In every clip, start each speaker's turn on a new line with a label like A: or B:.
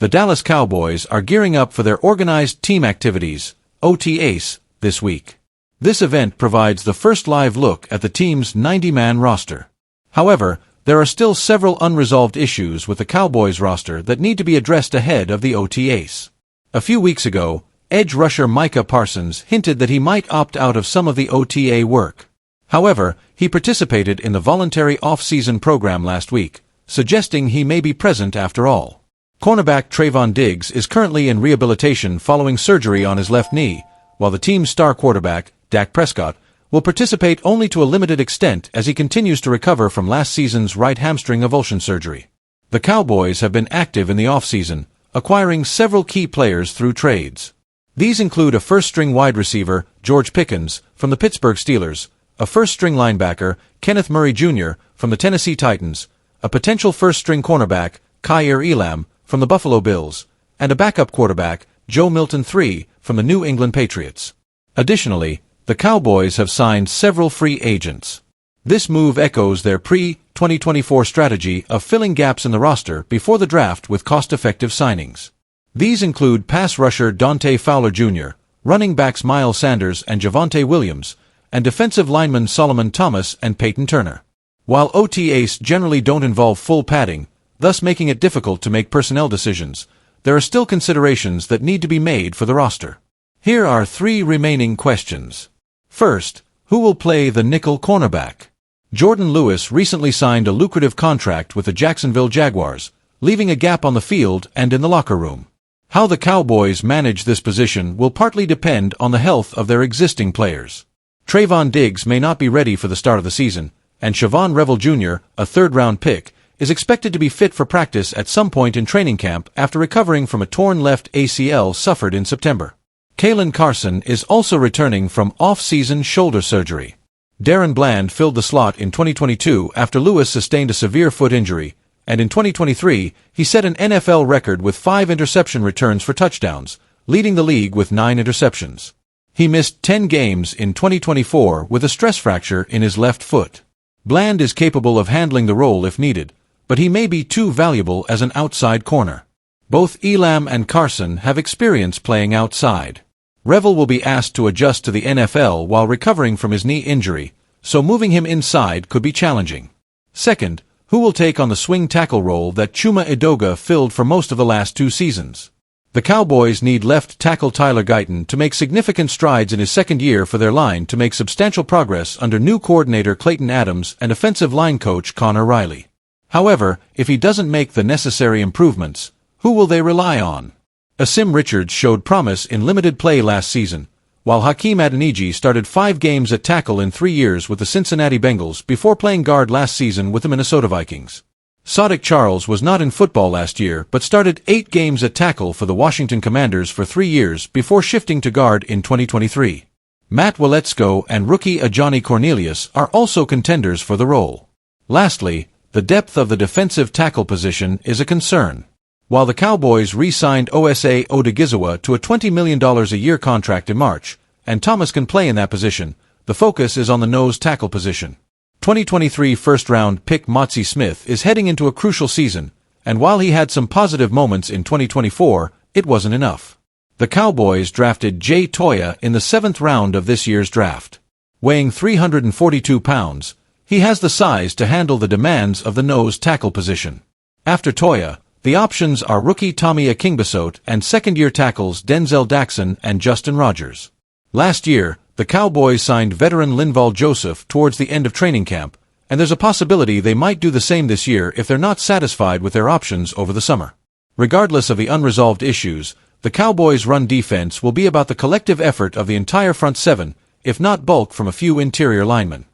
A: The Dallas Cowboys are gearing up for their organized team activities, OTAs, this week. This event provides the first live look at the team's 90-man roster. However, there are still several unresolved issues with the Cowboys roster that need to be addressed ahead of the OTAs. A few weeks ago, edge rusher Micah Parsons hinted that he might opt out of some of the OTA work. However, he participated in the voluntary off-season program last week, suggesting he may be present after all. Cornerback Trevon Diggs is currently in rehabilitation following surgery on his left knee, while the team's star quarterback, Dak Prescott, will participate only to a limited extent as he continues to recover from last season's right hamstring avulsion surgery. The Cowboys have been active in the offseason, acquiring several key players through trades. These include a first-string wide receiver, George Pickens, from the Pittsburgh Steelers, a first-string linebacker, Kenneth Murray Jr., from the Tennessee Titans, a potential first-string cornerback, Kaiir Elam, from the Buffalo Bills, and a backup quarterback, Joe Milton III, from the New England Patriots. Additionally, the Cowboys have signed several free agents. This move echoes their pre-2024 strategy of filling gaps in the roster before the draft with cost-effective signings. These include pass rusher Dante Fowler Jr., running backs Miles Sanders and Javonte Williams, and defensive linemen Solomon Thomas and Peyton Turner. While OTAs generally don't involve full padding, thus making it difficult to make personnel decisions, there are still considerations that need to be made for the roster. Here are 3 remaining questions. First, who will play the nickel cornerback? Jordan Lewis recently signed a lucrative contract with the Jacksonville Jaguars, leaving a gap on the field and in the locker room. How the Cowboys manage this position will partly depend on the health of their existing players. Trevon Diggs may not be ready for the start of the season, and Siobhan Revel Jr., a third-round pick, is expected to be fit for practice at some point in training camp after recovering from a torn left ACL suffered in September. Kalen Carson is also returning from off-season shoulder surgery. Darren Bland filled the slot in 2022 after Lewis sustained a severe foot injury, and in 2023, he set an NFL record with 5 interception returns for touchdowns, leading the league with 9 interceptions. He missed 10 games in 2024 with a stress fracture in his left foot. Bland is capable of handling the role if needed, but he may be too valuable as an outside corner. Both Elam and Carson have experience playing outside. Revel will be asked to adjust to the NFL while recovering from his knee injury, so moving him inside could be challenging. Second, who will take on the swing tackle role that Chuma Edoga filled for most of the last 2 seasons? The Cowboys need left tackle Tyler Guyton to make significant strides in his second year for their line to make substantial progress under new coordinator Clayton Adams and offensive line coach Connor Riley. However, if he doesn't make the necessary improvements, who will they rely on? Asim Richards showed promise in limited play last season, while Hakeem Adeniji started 5 games at tackle in 3 years with the Cincinnati Bengals before playing guard last season with the Minnesota Vikings. Sadiq Charles was not in football last year but started 8 games at tackle for the Washington Commanders for 3 years before shifting to guard in 2023. Matt Waletzko and rookie Ajani Cornelius are also contenders for the role. Lastly, the depth of the defensive tackle position is a concern. While the Cowboys re-signed Osa Odigizua to a $20 million a year contract in March, and Thomas can play in that position, the focus is on the nose tackle position. 2023 first-round pick Motzie Smith is heading into a crucial season, and while he had some positive moments in 2024, it wasn't enough. The Cowboys drafted Jay Toya in the 7th round of this year's draft. Weighing 342 pounds, he has the size to handle the demands of the nose tackle position. After Toya, the options are rookie Tommy Akingbisot and second-year tackles Denzel Daxon and Justin Rogers. Last year, the Cowboys signed veteran Linval Joseph towards the end of training camp, and there's a possibility they might do the same this year if they're not satisfied with their options over the summer. Regardless of the unresolved issues, the Cowboys' run defense will be about the collective effort of the entire front 7, if not bulk from a few interior linemen.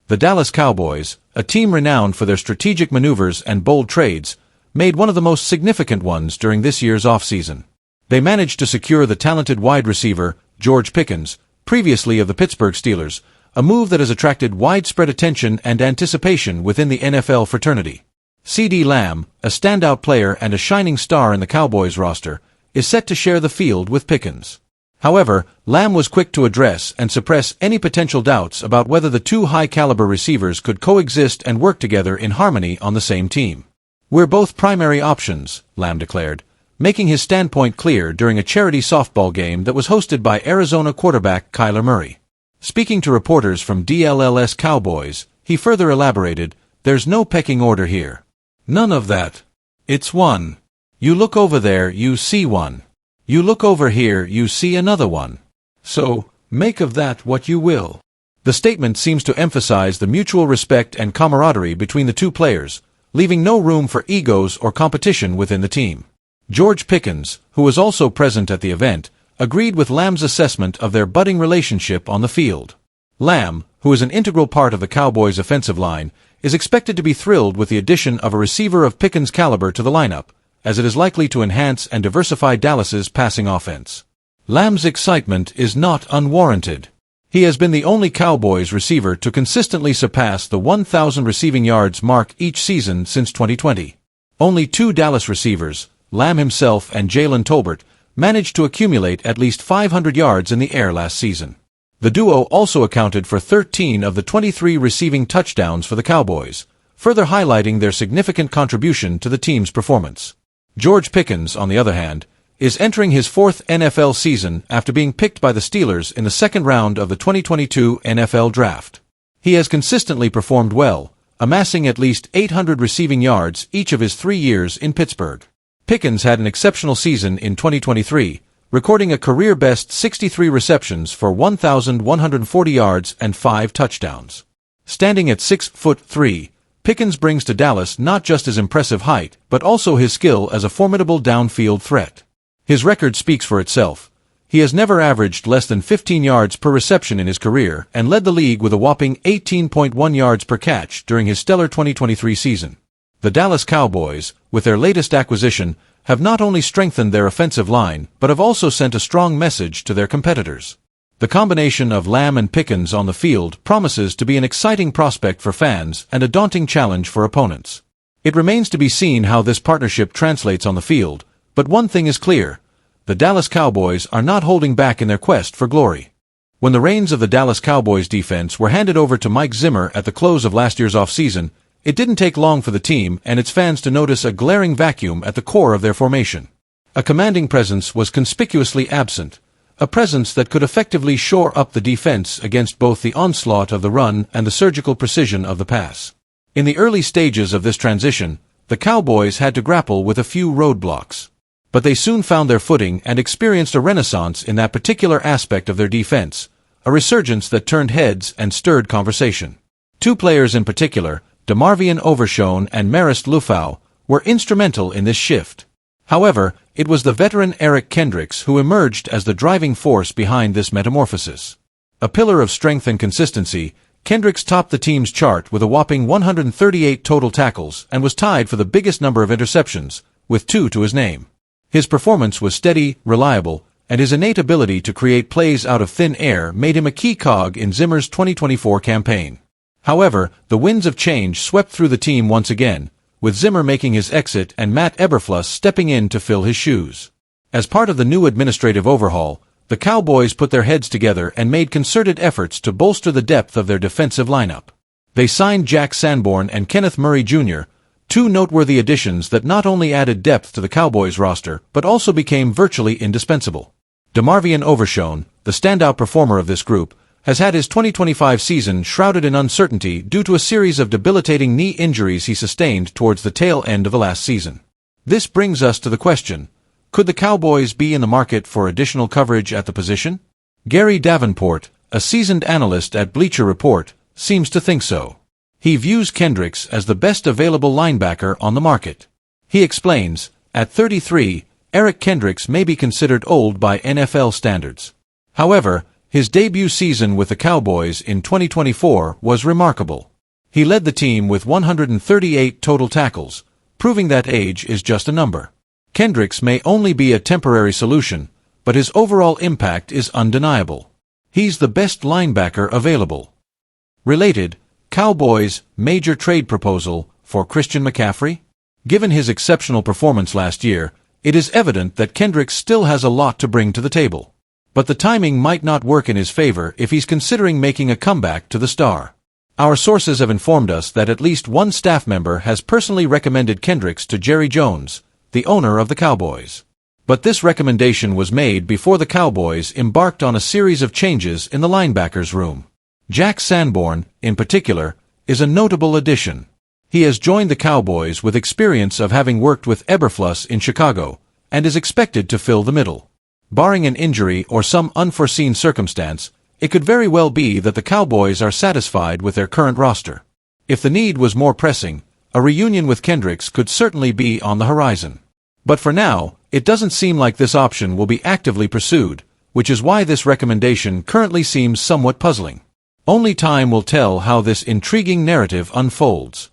A: The Dallas Cowboys, a team renowned for their strategic maneuvers and bold trades, made one of the most significant ones during this year's offseason. They managed to secure the talented wide receiver, George Pickens, previously of the Pittsburgh Steelers, a move that has attracted widespread attention and anticipation within the NFL fraternity. CeeDee Lamb, a standout player and a shining star in the Cowboys roster, is set to share the field with Pickens. However, Lamb was quick to address and suppress any potential doubts about whether the 2 high-caliber receivers could coexist and work together in harmony on the same team. "We're both primary options," Lamb declared, making his standpoint clear during a charity softball game that was hosted by Arizona quarterback Kyler Murray. Speaking to reporters from DLLS Cowboys, he further elaborated, "There's no pecking order here. None of that. It's one. You look over there, you see one. You look over here, you see another one. So, make of that what you will." The statement seems to emphasize the mutual respect and camaraderie between the two players, leaving no room for egos or competition within the team. George Pickens, who was also present at the event, agreed with Lamb's assessment of their budding relationship on the field. Lamb, who is an integral part of the Cowboys' offensive line, is expected to be thrilled with the addition of a receiver of Pickens' caliber to the lineup, as it is likely to enhance and diversify Dallas's passing offense. Lamb's excitement is not unwarranted. He has been the only Cowboys receiver to consistently surpass the 1,000 receiving yards mark each season since 2020. Only two Dallas receivers, Lamb himself and Jalen Tolbert, managed to accumulate at least 500 yards in the air last season. The duo also accounted for 13 of the 23 receiving touchdowns for the Cowboys, further highlighting their significant contribution to the team's performance. George Pickens, on the other hand, is entering his fourth NFL season after being picked by the Steelers in the second round of the 2022 NFL Draft. He has consistently performed well, amassing at least 800 receiving yards each of his 3 years in Pittsburgh. Pickens had an exceptional season in 2023, recording a career-best 63 receptions for 1,140 yards and 5 touchdowns. Standing at 6'3", Pickens brings to Dallas not just his impressive height, but also his skill as a formidable downfield threat. His record speaks for itself. He has never averaged less than 15 yards per reception in his career and led the league with a whopping 18.1 yards per catch during his stellar 2023 season. The Dallas Cowboys, with their latest acquisition, have not only strengthened their offensive line, but have also sent a strong message to their competitors. The combination of Lamb and Pickens on the field promises to be an exciting prospect for fans and a daunting challenge for opponents. It remains to be seen how this partnership translates on the field, but one thing is clear: the Dallas Cowboys are not holding back in their quest for glory. When the reins of the Dallas Cowboys defense were handed over to Mike Zimmer at the close of last year's offseason, it didn't take long for the team and its fans to notice a glaring vacuum at the core of their formation. A commanding presence was conspicuously absent, a presence that could effectively shore up the defense against both the onslaught of the run and the surgical precision of the pass. In the early stages of this transition, the Cowboys had to grapple with a few roadblocks. But they soon found their footing and experienced a renaissance in that particular aspect of their defense, a resurgence that turned heads and stirred conversation. Two players in particular, DeMarvion Overshown and Marist Liufau, were instrumental in this shift. However, it was the veteran Eric Kendricks who emerged as the driving force behind this metamorphosis. A pillar of strength and consistency, Kendricks topped the team's chart with a whopping 138 total tackles and was tied for the biggest number of interceptions, with 2 to his name. His performance was steady, reliable, and his innate ability to create plays out of thin air made him a key cog in Zimmer's 2024 campaign. However, the winds of change swept through the team once again, with Zimmer making his exit and Matt Eberflus stepping in to fill his shoes. As part of the new administrative overhaul, the Cowboys put their heads together and made concerted efforts to bolster the depth of their defensive lineup. They signed Jack Sanborn and Kenneth Murray Jr., two noteworthy additions that not only added depth to the Cowboys roster, but also became virtually indispensable. DeMarvion Overshown, the standout performer of this group, has had his 2025 season shrouded in uncertainty due to a series of debilitating knee injuries he sustained towards the tail end of the last season. This brings us to the question: could the Cowboys be in the market for additional coverage at the position? Gary Davenport, a seasoned analyst at Bleacher Report, seems to think so. He views Kendricks as the best available linebacker on the market. He explains, at 33, Eric Kendricks may be considered old by NFL standards. However, his debut season with the Cowboys in 2024 was remarkable. He led the team with 138 total tackles, proving that age is just a number. Kendricks may only be a temporary solution, but his overall impact is undeniable. He's the best linebacker available. Related, Cowboys' major trade proposal for Christian McCaffrey? Given his exceptional performance last year, it is evident that Kendricks still has a lot to bring to the table. But the timing might not work in his favor if he's considering making a comeback to the star. Our sources have informed us that at least one staff member has personally recommended Kendricks to Jerry Jones, the owner of the Cowboys. But this recommendation was made before the Cowboys embarked on a series of changes in the linebackers room. Jack Sanborn, in particular, is a notable addition. He has joined the Cowboys with experience of having worked with Eberflus in Chicago, and is expected to fill the middle. Barring an injury or some unforeseen circumstance, it could very well be that the Cowboys are satisfied with their current roster. If the need was more pressing, a reunion with Kendricks could certainly be on the horizon. But for now, it doesn't seem like this option will be actively pursued, which is why this recommendation currently seems somewhat puzzling. Only time will tell how this intriguing narrative unfolds.